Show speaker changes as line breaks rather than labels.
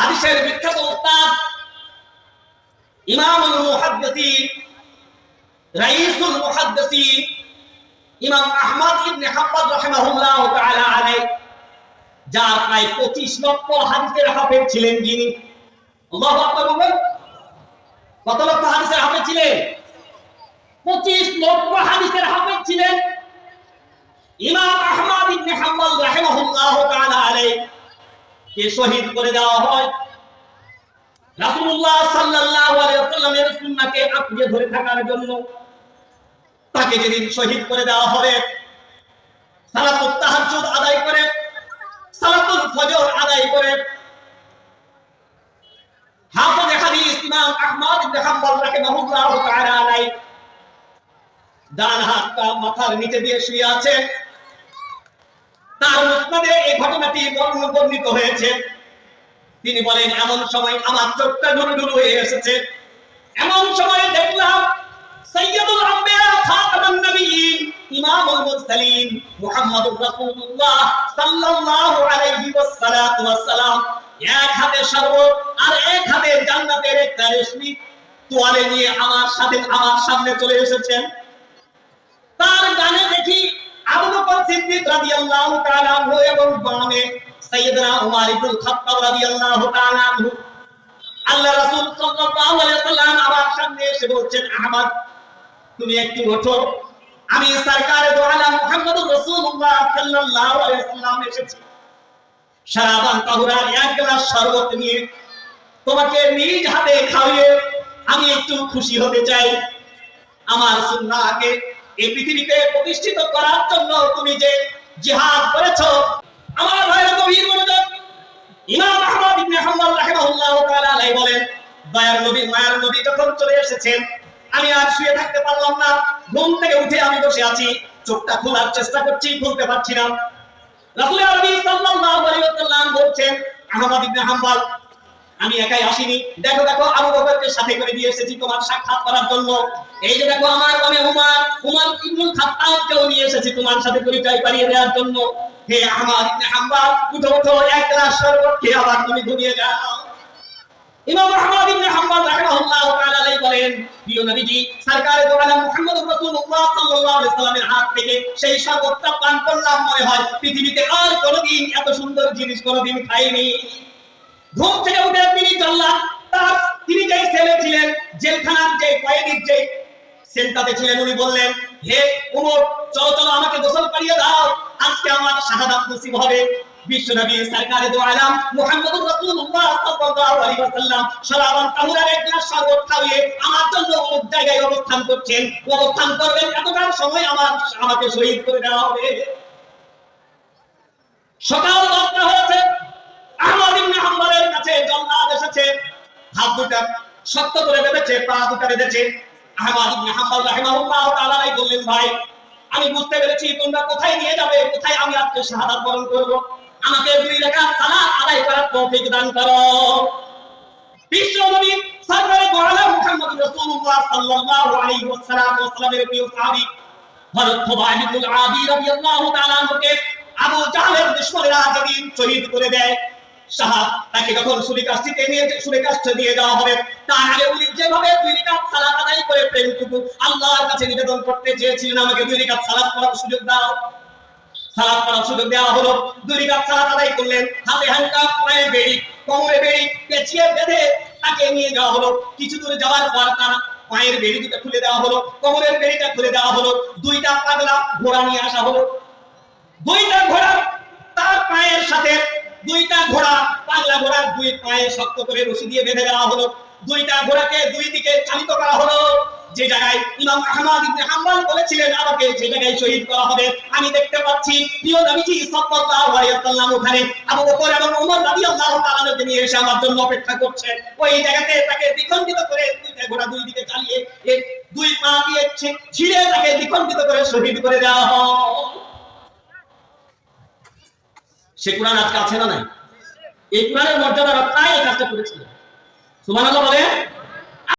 হাদিসের বিখ্যাত উস্তাদ ইমামুল মুহাদ্দিসিন রাইসুল মুহাদ্দিসিন ইমাম আহমদ ইবনে হাম্বল রাহিমাহুল্লাহ তাআলা আলাইহি, যার প্রায় 25 লক্ষ হাদিসের হাফেজ ছিলেন যিনি। আল্লাহু আকবার বলুন। কত লক্ষ হাদিসের হাফেজ ছিলেন? 25 লক্ষ হাদিসের হাফেজ ছিলেন ইমাম আহমদ ইবনে হাম্বল রাহিমাহুল্লাহ তাআলা আলাইহি কে শহীদ করে দেওয়া হয় রাসূলুল্লাহ সাল্লাল্লাহু আলাইহি ওয়াসাল্লামের সুন্নাহকে আঁকড়ে ধরে থাকার জন্য। তাকে যেদিন শহীদ করে দেওয়া হবে, সালাতুত তাহাজ্জুদ আদায় করে, সালাতুল ফজর আদায় করে, হাফেজ হাদিস ইমাম আহমদ ইবনে হাম্বল রাহিমাহুল্লাহ তাআলা আলাইহি ডান হাতটা মাথার নিচে দিয়ে শুয়ে আছে। তার মুসনাদে এই ঘটনাটি বর্ণিত হয়েছে। তিনি বলেন, এমন সময় আমার চোখটা ঢুলুঢুলু হয়ে এসেছে। এমন সময় দেখলাম সাইয়্যিদুল আম্বিয়া খাতামুন নবিয়্যিন ইমামুল মুরসালিন মুহাম্মদুর রাসূলুল্লাহ সাল্লাল্লাহু আলাইহি ওয়াসাল্লাম এক হাতে শরবত আর এক হাতে জান্নাতের একটা রেশমি তোয়ালে নিয়ে আমার সামনে চলে এসেছেন। তার ডানে দেখি আবু বকর সিদ্দিক রাদিয়াল্লাহু তাআলা আনহু এবং বামে সাইয়েদনা উমর ইবনে খাত্তাব রাদিয়াল্লাহু তাআলা আনহু। আল্লাহ রাসূল সাল্লাল্লাহু আলাইহি ওয়াসাল্লাম আমার সামনে এসে বলছেন, আহমদ তুমি একটু ওঠো, আমি সরকারে দো আলম মুহাম্মদুর রাসূলুল্লাহ সাল্লাল্লাহু আলাইহি ওয়াসাল্লাম এসেছি শারাবান তাহুরার এক গ্লাস শরবত নিয়ে তোমাকে নিজ হাতে খাওয়িয়ে আমি একটু খুশি হতে চাই। আমার সুন্নাহকে এই পৃথিবীতে প্রতিষ্ঠিত করার জন্য তুমি যে জিহাদ করেছো। আমার ভাইয়ের গভীর মনোযোগ। ইমাম আহমদ ইবনে হাম্বল রাহিমাহুল্লাহ তাআলা আলাইহি বলেন, দয়ার নবী মায়ার নবী যখন চলে এসেছেন, আমি আর শুয়ে থাকতে পারলাম না। ঘুম থেকে উঠে আমি বসে আছি, চোখটা খোলার চেষ্টা করছি, খুলতে পারছি না। রাসূল আরবি সাল্লাল্লাহু আলাইহি ওয়াসাল্লাম বলছেন, আহমদ ইবনে হাম্বল আমি একাই আসিনি, দেখো দেখো আবু বকরকে সাথে করে দিয়ে এসেছি তোমার সাক্ষাৎ করার জন্য। এই যে দেখো আমার বামে উমর ইবনুল খাত্তাবকেও নিয়ে এসেছি তোমার সাথে পরিচয় করিয়ে দেওয়ার জন্য। হে আহমদ ইবনে হাম্বল, উঠো উঠো, এক গ্লাস শরবত খেয়ে আবার তুমি ঘুমিয়ে যাও। ইমাম আহমদ ইবনে হাম্বল রাহিমাহুল্লাহ তাআলা আলাইহি বলেন, প্রিয় নবীজি সরকারে দো আলম মুহাম্মদুর রাসূলুল্লাহ সাল্লাল্লাহু আলাইহি ওয়াসাল্লামের হাত থেকে সেই শরবতটা পান করলাম, মনে হয় পৃথিবীতে আর কোনোদিন এত সুন্দর জিনিস কোনোদিন খাইনি। ঘুম থেকে উঠে তিনি চললাম, তিনি যে সেলে ছিলেন, জেলখানার যে কয়েদির যে সেলটাতে ছিলেন, উনি বললেন, হে উমর চলো চলো আমাকে গোসল করিয়ে দাও, আজকে আমার শাহাদাত নসিব হবে। বিশ্বনবী সরকারে দো আলম মুহাম্মদুর রাসূলুল্লাহ সাল্লাল্লাহু আলাইহি ওয়াসাল্লাম শারাবান তাহুরার এক গ্লাস শরবত খাইয়ে আমার জন্য অমুক জায়গায় অবস্থান করছেন, অবস্থান করবেন, এতটা সময় আমাকে শহীদ করে দেওয়া হবে। সকাল 10টা হয়েছে, আহমদ ইবনে হাম্বলের কাছে জল্লাদ এসেছে, হাত দুটো শক্ত করে বেঁধেছে, পা দুটো বেঁধেছে। আহমদ ইবনে হাম্বল রাহিমাহুল্লাহ তাআলা বললেন, ভাই আমি বুঝতে পেরেছি তোমরা কোথায় নিয়ে যাবে, কোথায় আমি আজকে শাহাদাত বরণ করব, আমাকে 2 রাকাত সালাত আদায় করার তৌফিক দান করো। বিশ্বনবী সরকারে দো আলম মুহাম্মদুর রাসূলুল্লাহ সাল্লাল্লাহু আলাইহি ওয়াসাল্লামের প্রিয় সাহাবী হযরত খুবাইব ইবনে আদি রাদিয়াল্লাহু তাআলা আনহুকে আবু জাহলের দুশমনেরা যেদিন শহীদ করে দেয়, তাকে যখন সুরিকাষ্ঠে দিয়ে দেওয়া হবে, তার আগে উনি যেভাবে 2 রাকাত সালাত আদায় করে প্রেমটুকু আল্লাহর কাছে নিবেদন করতে চেয়েছিলেন, আমাকে 2 রাকাত সালাত করার সুযোগ দাও। সালাত করার সুযোগ দেওয়া হলো, 2 রাকাত সালাত আদায় করলেন। হাতে হ্যান্ডকাফ, পায়ে বেড়ি, কোমরে বেড়ি পেঁচিয়ে বেঁধে তাকে নিয়ে যাওয়া হলো। কিছু দূর যাওয়ার পর তার পায়ের বেড়ি দুটো খুলে দেওয়া হলো, কোমরের বেড়িটা খুলে দেওয়া হলো। 2টা পাগলা ঘোড়া নিয়ে আসা হলো। 2টা ঘোড়া তার পায়ের সাথে, 2টা ঘোড়া পাগলা ঘোড়ার 2 পায়ে শক্ত করে রশি দিয়ে বেঁধে দেওয়া হলো। 2টা ঘোড়াকে 2 দিকে চালিত করা হলো। যে জায়গায় ইমাম আহমদ ইবনে হাম্বল বলেছিলেন আমাকে যে জায়গায় শহীদ করা হবে, আমি দেখতে পাচ্ছি প্রিয় নবীজি সাল্লাল্লাহু আলাইহি ওয়াসাল্লাম ওখানে আবু বকর এবং ওমর রাদিয়াল্লাহু তাআলা আনহুকে নিয়ে এসে আমার জন্য অপেক্ষা করছেন। ওই জায়গাতে তাকে দ্বিখণ্ডিত করে 2টা ঘোড়া 2 দিকে চালিয়ে 2 পা দিয়ে ছিঁড়ে তাকে দ্বিখণ্ডিত করে শহীদ করে দেওয়া হয়। সে কোরআন আজকে আছে না নাই? এই কোরআনের মর্যাদা রক্ষায় এই কাজটা করেছিল। সুবহানাল্লাহ বলে।